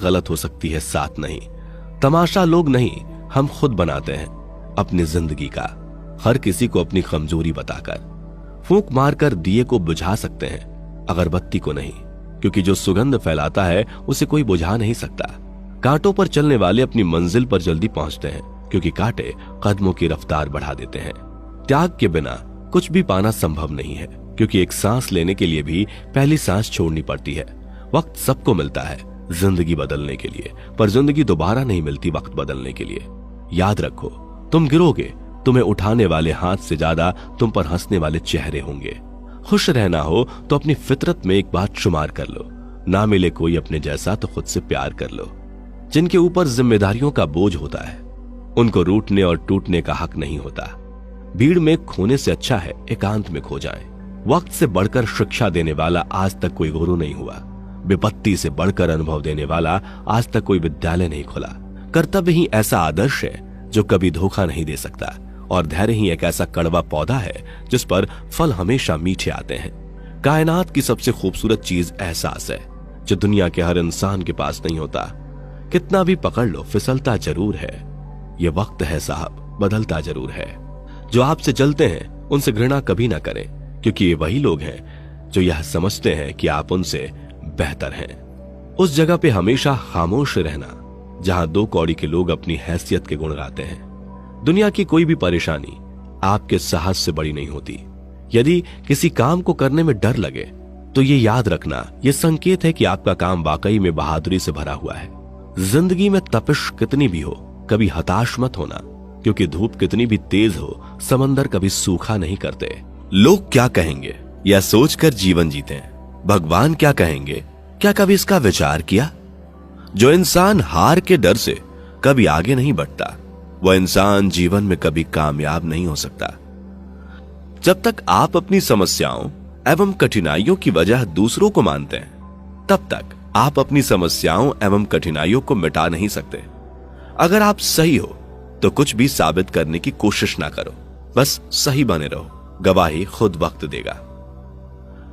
गलत हो सकती है, साथ नहीं। तमाशा लोग नहीं, हम खुद बनाते हैं अपनी जिंदगी का, हर किसी को अपनी कमजोरी बताकर। फूंक मारकर दिए को बुझा सकते हैं, अगरबत्ती को नहीं, क्योंकि जो सुगंध फैलाता है उसे कोई बुझा नहीं सकता। कांटों पर चलने वाले अपनी मंजिल पर जल्दी पहुंचते हैं, क्योंकि कांटे कदमों की रफ्तार बढ़ा देते हैं। त्याग के बिना कुछ भी पाना संभव नहीं है, क्योंकि एक सांस लेने के लिए भी पहली सांस छोड़नी पड़ती है। वक्त सबको मिलता है जिंदगी बदलने के लिए, पर जिंदगी दोबारा नहीं मिलती वक्त बदलने के लिए। याद रखो, तुम गिरोगे, तुम्हें उठाने वाले हाथ से ज्यादा तुम पर हंसने वाले चेहरे होंगे। खुश रहना हो तो अपनी फितरत में एक बात शुमार कर लो, ना मिले कोई अपने जैसा तो खुद से प्यार कर लो। जिनके ऊपर जिम्मेदारियों का बोझ होता है, उनको रूठने और टूटने का हक नहीं होता। भीड़ में खोने से अच्छा है एकांत में खो जाएं। वक्त से बढ़कर शिक्षा देने वाला आज तक कोई गुरु नहीं हुआ। विपत्ति से बढ़कर अनुभव देने वाला आज तक कोई विद्यालय नहीं खुला। कर्तव्य ही ऐसा आदर्श है जो कभी धोखा नहीं दे सकता, और धैर्य ही एक ऐसा कड़वा पौधा है जिस पर फल हमेशा मीठे आते हैं। कायनात की सबसे खूबसूरत चीज एहसास है, जो दुनिया के हर इंसान के पास नहीं होता। कितना भी पकड़ लो, फिसलता जरूर है। ये वक्त है साहब, बदलता जरूर है। जो आपसे जलते हैं उनसे घृणा कभी ना करें, क्योंकि ये वही लोग हैं जो यह समझते हैं कि आप उनसे बेहतर हैं। उस जगह पे हमेशा खामोश रहना जहां दो कौड़ी के लोग अपनी हैसियत के गुण गाते हैं। दुनिया की कोई भी परेशानी आपके साहस से बड़ी नहीं होती। यदि किसी काम को करने में डर लगे तो ये याद रखना, ये संकेत है कि आपका काम वाकई में बहादुरी से भरा हुआ है। जिंदगी में तपिश कितनी भी हो, कभी हताश मत होना, क्योंकि धूप कितनी भी तेज हो, समंदर कभी सूखा नहीं करते। लोग क्या कहेंगे या सोचकर जीवन जीते, भगवान क्या कहेंगे, क्या कभी इसका विचार किया? जो इंसान हार के डर से कभी आगे नहीं बढ़ता, वह इंसान जीवन में कभी कामयाब नहीं हो सकता। जब तक आप अपनी समस्याओं एवं कठिनाइयों की वजह दूसरों को मानते हैं, तब तक आप अपनी समस्याओं एवं कठिनाइयों को मिटा नहीं सकते। अगर आप सही हो तो कुछ भी साबित करने की कोशिश ना करो, बस सही बने रहो। गवाही खुद वक्त देगा।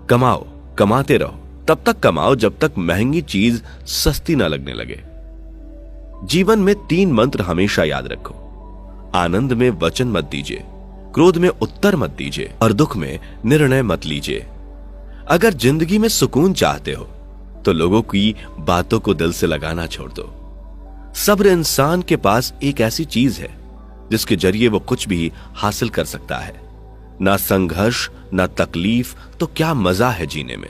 कमाओ, कमाते रहो, तब तक कमाओ जब तक महंगी चीज सस्ती ना लगने लगे। जीवन में 3 मंत्र हमेशा याद रखो। आनंद में वचन मत दीजिए, क्रोध में उत्तर मत दीजिए, और दुख में निर्णय मत लीजिए। अगर जिंदगी में सुकून चाहते हो तो लोगों की बातों को दिल से लगाना छोड़ दो। सब्र इंसान के पास एक ऐसी चीज है जिसके जरिए वो कुछ भी हासिल कर सकता है। ना संघर्ष, ना तकलीफ, तो क्या मजा है जीने में।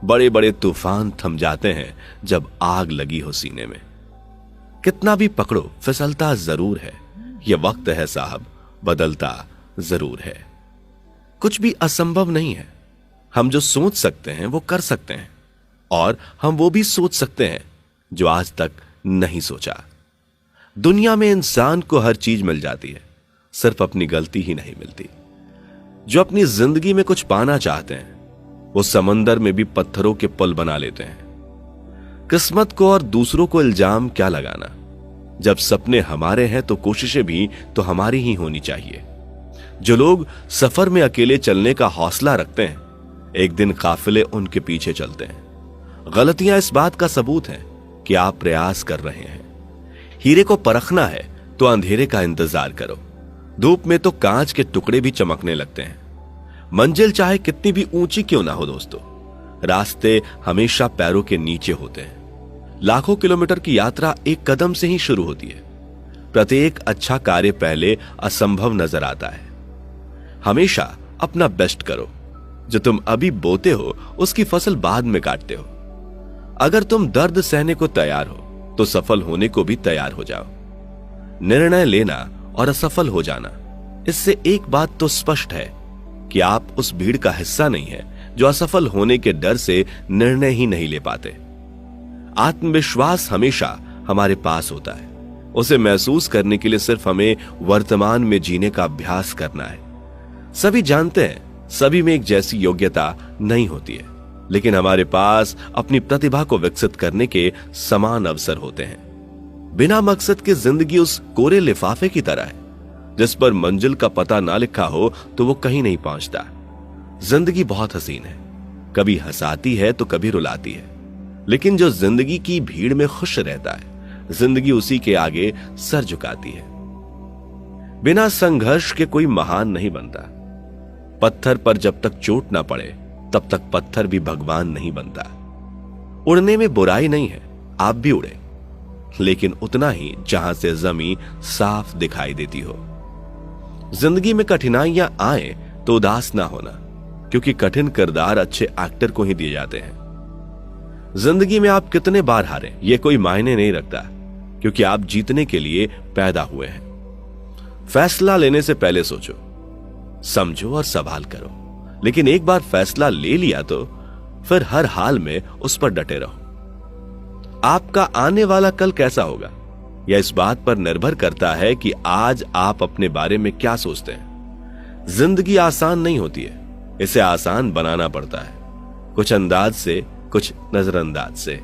बड़े बड़े तूफान थम जाते हैं जब आग लगी हो सीने में। कितना भी पकड़ो, फिसलता जरूर है। यह वक्त है साहब, बदलता जरूर है। कुछ भी असंभव नहीं है। हम जो सोच सकते हैं वो कर सकते हैं, और हम वो भी सोच सकते हैं जो आज तक नहीं सोचा। दुनिया में इंसान को हर चीज मिल जाती है, सिर्फ अपनी गलती ही नहीं मिलती। जो अपनी जिंदगी में कुछ पाना चाहते हैं वो समंदर में भी पत्थरों के पुल बना लेते हैं। किस्मत को और दूसरों को इल्जाम क्या लगाना। जब सपने हमारे हैं तो कोशिशें भी तो हमारी ही होनी चाहिए। जो लोग सफर में अकेले चलने का हौसला रखते हैं, एक दिन काफिले उनके पीछे चलते हैं। गलतियां इस बात का सबूत है कि आप प्रयास कर रहे हैं। हीरे को परखना है तो अंधेरे का इंतजार करो। धूप में तो कांच के टुकड़े भी चमकने लगते हैं। मंजिल चाहे कितनी भी ऊंची क्यों ना हो दोस्तों, रास्ते हमेशा पैरों के नीचे होते हैं। लाखों किलोमीटर की यात्रा एक कदम से ही शुरू होती है। प्रत्येक अच्छा कार्य पहले असंभव नजर आता है। हमेशा अपना बेस्ट करो। जो तुम अभी बोते हो उसकी फसल बाद में काटते हो। अगर तुम दर्द सहने को तैयार हो तो सफल होने को भी तैयार हो जाओ। निर्णय लेना और असफल हो जाना, इससे एक बात तो स्पष्ट है कि आप उस भीड़ का हिस्सा नहीं है जो असफल होने के डर से निर्णय ही नहीं ले पाते। आत्मविश्वास हमेशा हमारे पास होता है। उसे महसूस करने के लिए सिर्फ हमें वर्तमान में जीने का अभ्यास करना है। सभी जानते हैं सभी में एक जैसी योग्यता नहीं होती है, लेकिन हमारे पास अपनी प्रतिभा को विकसित करने के समान अवसर होते हैं। बिना मकसद के जिंदगी उस कोरे लिफाफे की तरह है जिस पर मंजिल का पता ना लिखा हो तो वो कहीं नहीं पहुंचता। जिंदगी बहुत हसीन है, कभी हंसाती है तो कभी रुलाती है। लेकिन जो जिंदगी की भीड़ में खुश रहता है, जिंदगी उसी के आगे सर झुकाती है। बिना संघर्ष के कोई महान नहीं बनता। पत्थर पर जब तक चोट ना पड़े तब तक पत्थर भी भगवान नहीं बनता। उड़ने में बुराई नहीं है, आप भी उड़े, लेकिन उतना ही जहां से जमीन साफ दिखाई देती हो। जिंदगी में कठिनाइयां आए तो उदास ना होना, क्योंकि कठिन किरदार अच्छे एक्टर को ही दिए जाते हैं। जिंदगी में आप कितने बार हारे ये कोई मायने नहीं रखता, क्योंकि आप जीतने के लिए पैदा हुए हैं। फैसला लेने से पहले सोचो, समझो और सवाल करो, लेकिन एक बार फैसला ले लिया तो फिर हर हाल में उस पर डटे रहो। आपका आने वाला कल कैसा होगा यह इस बात पर निर्भर करता है कि आज आप अपने बारे में क्या सोचते हैं। जिंदगी आसान नहीं होती है, इसे आसान बनाना पड़ता है, कुछ अंदाज से, कुछ नजरअंदाज से।